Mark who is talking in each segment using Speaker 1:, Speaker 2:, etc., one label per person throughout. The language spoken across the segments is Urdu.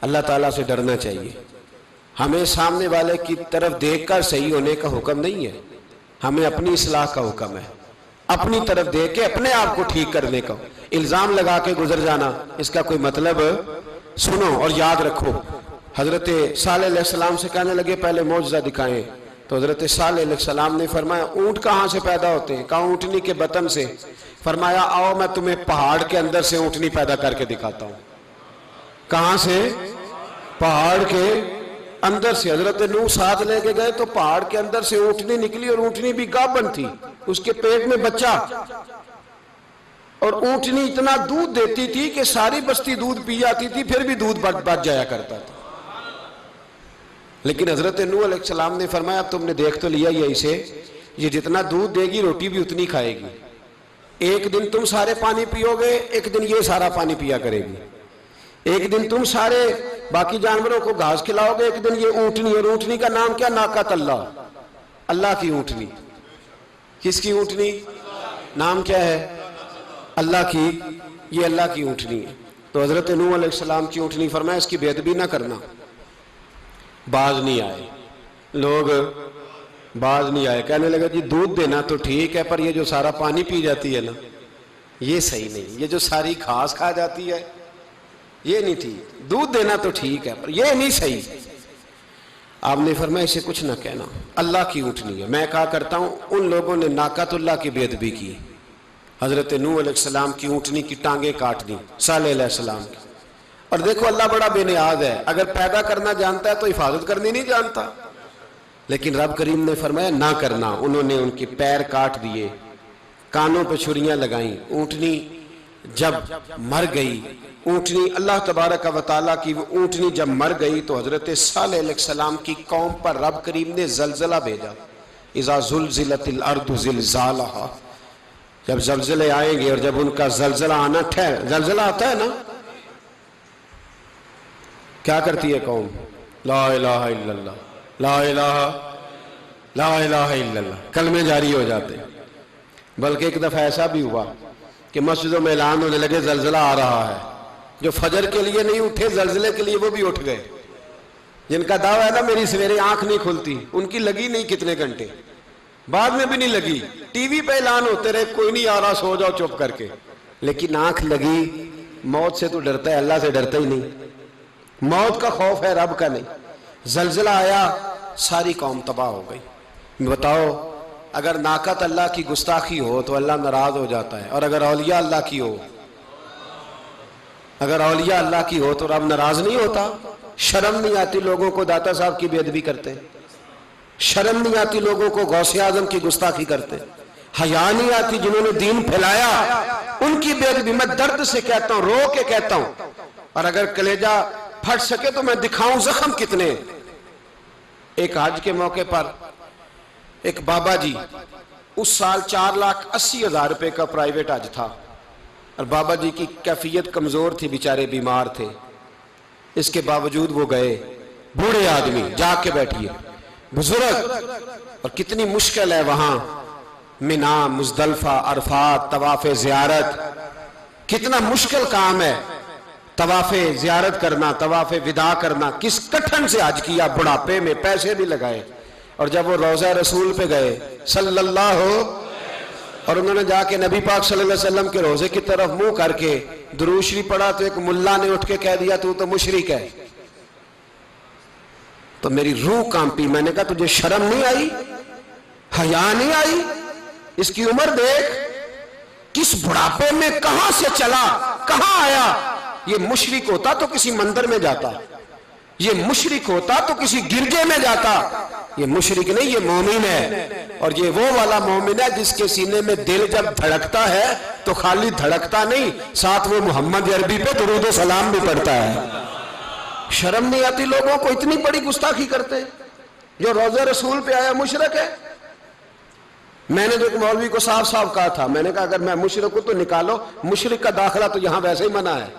Speaker 1: اللہ تعالیٰ سے ڈرنا چاہیے. ہمیں سامنے والے کی طرف دیکھ کر صحیح ہونے کا حکم نہیں ہے، ہمیں اپنی اصلاح کا حکم ہے. اپنی طرف دیکھ کے اپنے آپ کو ٹھیک کرنے کا. الزام لگا کے گزر جانا اس کا کوئی مطلب. سنو اور یاد رکھو، حضرت صالح علیہ السلام سے کہنے لگے پہلے معجزہ دکھائیں، تو حضرت صالح علیہ السلام نے فرمایا اونٹ کہاں سے پیدا ہوتے ہیں؟ کہا اونٹنی کے بطن سے. فرمایا آؤ میں تمہیں پہاڑ کے اندر سے اونٹنی پیدا کر کے دکھاتا ہوں. کہاں سے؟ پہاڑ کے اندر سے. حضرت نوح ساتھ لے کے گئے تو پہاڑ کے اندر سے اونٹنی نکلی، اور اونٹنی بھی گابن تھی، اس کے پیٹ میں بچہ. اور اونٹنی اتنا دودھ دیتی تھی کہ ساری بستی دودھ پی جاتی تھی، پھر بھی دودھ بچ جایا کرتا تھا. لیکن حضرت نوح علیہ السلام نے فرمایا اب تم نے دیکھ تو لیا یہ اسے، یہ جتنا دودھ دے گی روٹی بھی اتنی کھائے گی. ایک دن تم سارے پانی پیو گے، ایک دن یہ سارا پانی پیا کرے گی. ایک دن تم سارے باقی جانوروں کو گھاس کھلاؤ گے، ایک دن یہ اونٹنی. اور اونٹنی کا نام کیا؟ ناقۃ اللہ، اللہ کی اونٹنی. کس کی اونٹنی؟ نام کیا ہے؟ اللہ کی. یہ اللہ کی اونٹنی ہے. تو حضرت نوح علیہ السلام کی اونٹنی فرمایا اس کی بے ادبی نہ کرنا. باز نہیں آئے لوگ، باز نہیں آئے. کہنے لگا جی دودھ دینا تو ٹھیک ہے، پر یہ جو سارا پانی پی جاتی ہے نا یہ صحیح نہیں. یہ جو ساری گھاس کھا جاتی ہے یہ نہیں ٹھیک. دودھ دینا تو ٹھیک ہے پر یہ نہیں صحیح. آپ نے فرمایا اسے کچھ نہ کہنا، اللہ کی اونٹنی ہے. میں کہا کرتا ہوں ان لوگوں نے ناقۃ اللہ کی بے ادبی کی. حضرت نوح علیہ السلام کی اونٹنی کی ٹانگیں کاٹ دی، صالح علیہ السلام کی. اور دیکھو اللہ بڑا بے نیاز ہے، اگر پیدا کرنا جانتا ہے تو حفاظت کرنی نہیں جانتا. لیکن رب کریم نے فرمایا نہ کرنا. انہوں نے ان کے پیر کاٹ دیے، کانوں پہ چھریاں لگائیں. اونٹنی جب مر گئی، اونٹنی اللہ تبارک و تعالیٰ کی وہ اونٹنی جب مر گئی تو حضرت صالح علیہ السلام کی قوم پر رب کریم نے زلزلہ بھیجا. اذا زلزلت الارض زلزالہا، جب زلزلے آئیں گے اور جب ان کا زلزلہ آنا زلزلہ آتا ہے نا، کیا کرتی ہے قوم؟ لا الہ الا اللہ، لا الہ الا اللہ، کلمے جاری ہو جاتے. بلکہ ایک دفعہ ایسا بھی ہوا کہ مسجدوں میں اعلان ہونے لگے زلزلہ آ رہا ہے. جو فجر کے لیے نہیں اٹھے زلزلے کے لیے وہ بھی اٹھ گئے. جن کا دعویٰ ہے نا میری سویرے آنکھ نہیں کھلتی، ان کی لگی نہیں کتنے گھنٹے، بعد میں بھی نہیں لگی. ٹی وی پہ اعلان ہوتے رہے کوئی نہیں آ رہا سو جاؤ چپ کر کے. لیکن آنکھ لگی. موت سے تو ڈرتا ہے، اللہ سے ڈرتا ہی نہیں. موت کا خوف ہے رب کا نہیں. زلزلہ آیا ساری قوم تباہ ہو گئی. بتاؤ اگر ناقۃ اللہ کی گستاخی ہو تو اللہ ناراض ہو جاتا ہے، اور اگر اولیاء اللہ کی ہو، اگر اولیاء اللہ کی ہو تو رب ناراض نہیں ہوتا. شرم نہیں آتی لوگوں کو داتا صاحب کی بے ادبی کرتے، شرم نہیں آتی لوگوں کو غوث اعظم کی گستاخی کرتے، حیا نہیں آتی جنہوں نے دین پھیلایا ان کی بے ادبی. میں درد سے کہتا ہوں، رو کے کہتا ہوں، اور اگر کلیجہ پھٹ سکے تو میں دکھاؤں زخم کتنے. ایک حج کے موقع پر ایک بابا جی، اس سال 4,80,000 روپے کا پرائیویٹ حج تھا، اور بابا جی کی کیفیت کمزور تھی، بیچارے بیمار تھے. اس کے باوجود وہ گئے. بوڑھے آدمی، جا کے بیٹھیے، بزرگ. اور کتنی مشکل ہے وہاں منا، مزدلفہ، عرفات، طواف زیارت. کتنا مشکل کام ہے طواف زیارت کرنا، طواف وداع کرنا. کس کٹھن سے حج کیا، بڑھاپے میں پیسے بھی لگائے. اور جب وہ روضہ رسول پہ گئے صلی اللہ اور انہوں نے جا کے نبی پاک صلی اللہ علیہ وسلم کے روضے کی طرف منہ کر کے درود شریف پڑھا تو ایک ملا نے اٹھ کے کہہ دیا تو مشرک ہے. تو میری روح کانپی. میں نے کہا تجھے شرم نہیں آئی، حیا نہیں آئی؟ اس کی عمر دیکھ، کس بڑھاپے میں کہاں سے چلا، کہاں آیا. یہ مشرک ہوتا تو کسی مندر میں جاتا، یہ مشرک ہوتا تو کسی گرجے میں جاتا. یہ مشرک نہیں، یہ مومن ہے. اور یہ وہ والا مومن ہے جس کے سینے میں دل جب دھڑکتا ہے تو خالی دھڑکتا نہیں، ساتھ وہ محمد عربی پہ درود و سلام بھی پڑھتا ہے. شرم نہیں آتی لوگوں کو؟ اتنی بڑی گستاخی کرتے. جو روضہ رسول پہ آیا مشرک ہے. میں نے جو ایک مولوی کو صاف صاف کہا تھا، میں نے کہا اگر میں مشرک ہوں تو نکالو، مشرک کا داخلہ تو یہاں ویسے ہی منع ہے.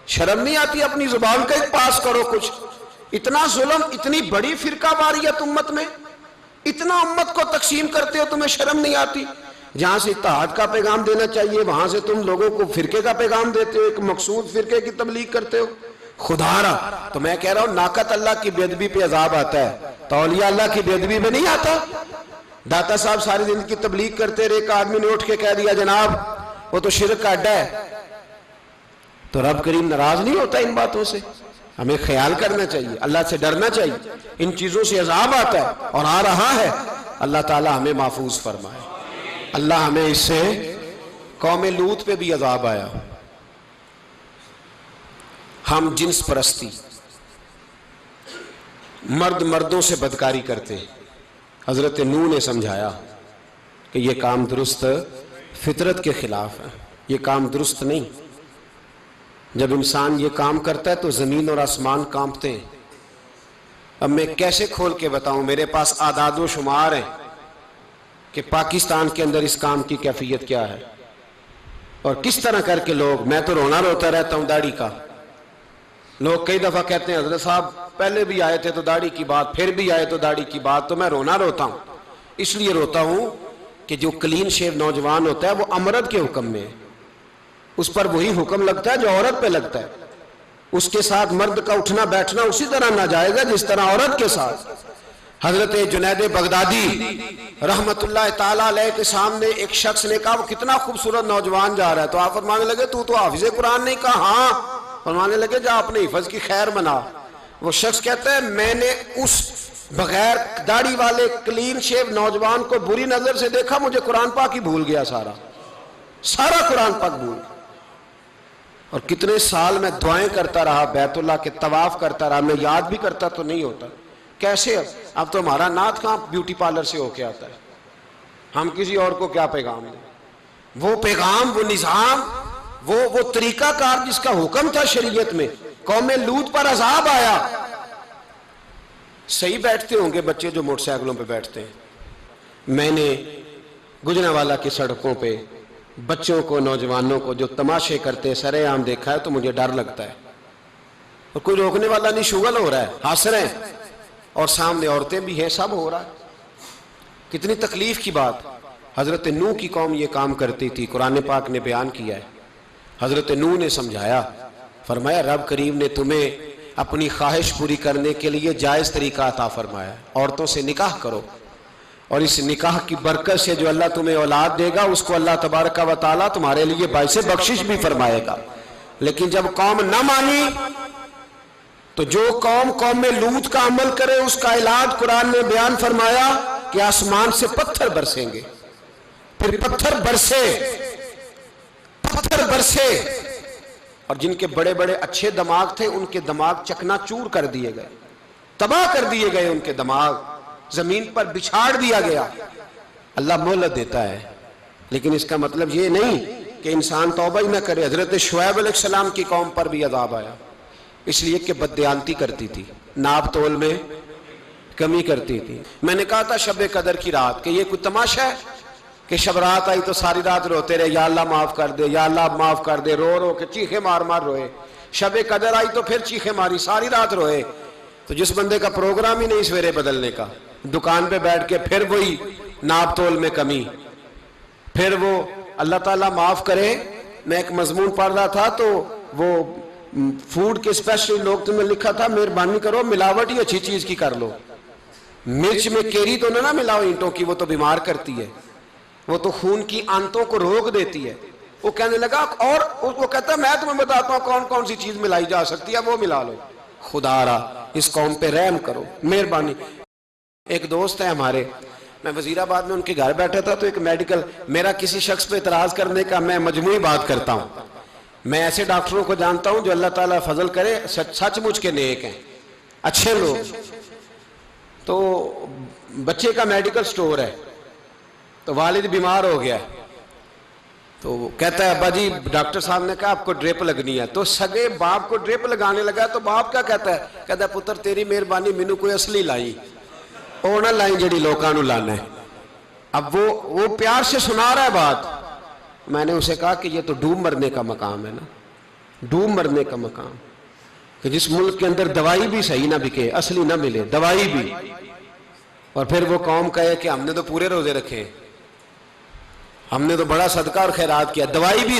Speaker 1: شرم نہیں آتی؟ اپنی زبان کا ایک پاس کرو کچھ. اتنا ظلم، اتنی بڑی فرقہ واریت امت میں، اتنا امت کو تقسیم کرتے ہو، تمہیں شرم نہیں آتی؟ جہاں سے اتحاد کا پیغام دینا چاہیے وہاں سے تم لوگوں کو فرقے کا پیغام دیتے ہو، ایک مقصود فرقے کی تبلیغ کرتے ہو. خدا رہا تو میں کہہ رہا ہوں ناقت اللہ کی بے ادبی پہ عذاب آتا ہے تو اولیاء اللہ کی بے ادبی پہ نہیں آتا. داتا صاحب ساری زندگی تبلیغ کرتے رہے, ایک آدمی نے اٹھ کے کہہ دیا جناب وہ تو شرک کا اڈا ہے, تو رب کریم ناراض نہیں ہوتا ان باتوں سے؟ ہمیں خیال کرنا چاہیے, اللہ سے ڈرنا چاہیے. ان چیزوں سے عذاب آتا ہے اور آ رہا ہے, اللہ تعالی ہمیں محفوظ فرمائے. اللہ ہمیں اس سے, قوم لوط پہ بھی عذاب آیا, ہم جنس پرستی, مرد مردوں سے بدکاری کرتے. حضرت نوح نے سمجھایا کہ یہ کام درست فطرت کے خلاف ہے, یہ کام درست نہیں. جب انسان یہ کام کرتا ہے تو زمین اور آسمان کانپتے ہیں. اب میں کیسے کھول کے بتاؤں, میرے پاس اعداد و شمار ہیں کہ پاکستان کے اندر اس کام کی کیفیت کیا ہے اور کس طرح کر کے لوگ, میں تو رونا روتا رہتا ہوں داڑھی کا. لوگ کئی دفعہ کہتے ہیں حضرت صاحب پہلے بھی آئے تھے تو داڑھی کی بات, پھر بھی آئے تو داڑھی کی بات. تو میں رونا روتا ہوں, اس لیے روتا ہوں کہ جو کلین شیو نوجوان ہوتا ہے وہ امرد کے حکم میں ہے, اس پر وہی حکم لگتا ہے جو عورت پہ لگتا ہے. اس کے ساتھ مرد کا اٹھنا بیٹھنا اسی طرح ناجائز ہے جس طرح عورت کے ساتھ. حضرت جنید بغدادی رحمت اللہ تعالیٰ علیہ کے سامنے ایک شخص نے کہا وہ کتنا خوبصورت نوجوان جا رہا ہے, تو آپ فرمانے لگے تو حافظ قرآن نہیں؟ کہا ہاں. فرمانے لگے جا اپنے حفظ کی خیر بنا. وہ شخص کہتا ہے میں نے اس بغیر داڑھی والے کلین شیو نوجوان کو بری نظر سے دیکھا, مجھے قرآن پاک ہی بھول گیا, سارا قرآن پاک بھول. اور کتنے سال میں دعائیں کرتا رہا, بیت اللہ کے طواف کرتا رہا, میں یاد بھی کرتا تو نہیں ہوتا. کیسے اب تو ہمارا نعت کہاں بیوٹی پارلر سے ہو کے آتا ہے, ہم کسی اور کو کیا پیغام دیں. وہ پیغام, وہ نظام, وہ طریقہ کار جس کا حکم تھا شریعت میں, قوم لوط پر عذاب آیا. صحیح بیٹھتے ہوں گے بچے جو موٹر سائیکلوں پہ بیٹھتے ہیں. میں نے گجرانوالہ کی سڑکوں پہ بچوں کو, نوجوانوں کو جو تماشے کرتے سرے عام دیکھا ہے تو مجھے ڈر لگتا ہے. اور کوئی روکنے والا نہیں, شغل ہو رہا ہے, ہنس رہے ہیں, اور سامنے عورتیں بھی ہیں, سب ہو رہا ہے. کتنی تکلیف کی بات. حضرت نوح کی قوم یہ کام کرتی تھی, قرآن پاک نے بیان کیا ہے. حضرت نوح نے سمجھایا, فرمایا رب کریم نے تمہیں اپنی خواہش پوری کرنے کے لیے جائز طریقہ عطا فرمایا, عورتوں سے نکاح کرو, اور اس نکاح کی برکت سے جو اللہ تمہیں اولاد دے گا اس کو اللہ تبارک و تعالیٰ تمہارے لیے باعث بخشش بھی فرمائے گا. لیکن جب قوم نہ مانی تو جو قوم لوط کا عمل کرے اس کا علاج قرآن نے بیان فرمایا کہ آسمان سے پتھر برسیں گے. پھر پتھر برسے اور جن کے بڑے بڑے اچھے دماغ تھے ان کے دماغ چکنا چور کر دیے گئے, تباہ کر دیے گئے, ان کے دماغ زمین پر بچھاڑ دیا گیا. اللہ مہلت دیتا ہے, لیکن اس کا مطلب یہ نہیں کہ انسان توبہ ہی نہ کرے. حضرت شعیب علیہ السلام کی قوم پر بھی عذاب آیا, اس لیے کہ بددیانتی کرتی تھی, ناپ تول میں کمی کرتی تھی. میں نے کہا تھا شب قدر کی رات کہ یہ کوئی تماشا ہے کہ شب رات آئی تو ساری رات روتے رہے, یا اللہ معاف کر دے, یا اللہ معاف کر دے, رو رو کے چیخے مار مار روئے. شب قدر آئی تو پھر چیخے ماری, ساری رات روئے. تو جس بندے کا پروگرام ہی نہیں سویرے بدلنے کا, دکان پہ بیٹھ کے پھر وہی ناپ تول میں کمی, پھر وہ اللہ تعالیٰ معاف کرے. میں ایک مضمون پڑھ رہا تھا تو وہ فوڈ کے اسپیشل لوگ میں لکھا تھا مہربانی کرو ملاوٹ ہی اچھی چیز کی کر لو, مرچ میں کیری تو نہ ملاؤ اینٹوں کی, وہ تو بیمار کرتی ہے, وہ تو خون کی آنتوں کو روک دیتی ہے. وہ کہنے لگا, اور وہ کہتا ہے میں تمہیں بتاتا ہوں کون کون سی چیز ملائی جا سکتی ہے, وہ ملا لو. خدا را اس قوم پہ رحم کرو, مہربانی. ایک دوست ہے ہمارے, میں وزیر آباد میں ان کے گھر بیٹھا تھا تو ایک میڈیکل, میرا کسی شخص پہ اعتراض کرنے کا میں مجموعی بات کرتا ہوں. میں ایسے ڈاکٹروں کو جانتا ہوں جو اللہ تعالیٰ فضل کرے سچ مچ کے نیک ہیں, اچھے لوگ. تو بچے کا میڈیکل سٹور ہے, تو والد بیمار ہو گیا, تو کہتا ہے ابا جی ڈاکٹر صاحب نے کہا آپ کو ڈرپ لگنی ہے. تو سگے باپ کو ڈرپ لگانے لگا, تو باپ کیا کہتا ہے پتر تیری مہربانی مینو کوئی اصلی لائی, اور نہ لائیں جڑی لوکاں نو لانا ہے. اب وہ پیار سے سنا رہا ہے بات. میں نے اسے کہا کہ یہ تو ڈوب مرنے کا مقام ہے نا, ڈوب مرنے کا مقام, کہ جس ملک کے اندر دوائی بھی صحیح نہ بکے, اصلی نہ ملے دوائی بھی, اور پھر وہ قوم کہے کہ ہم نے تو پورے روزے رکھے, ہم نے تو بڑا صدقہ اور خیرات کیا, دوائی بھی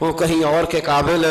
Speaker 1: وہ کہیں اور کے قابل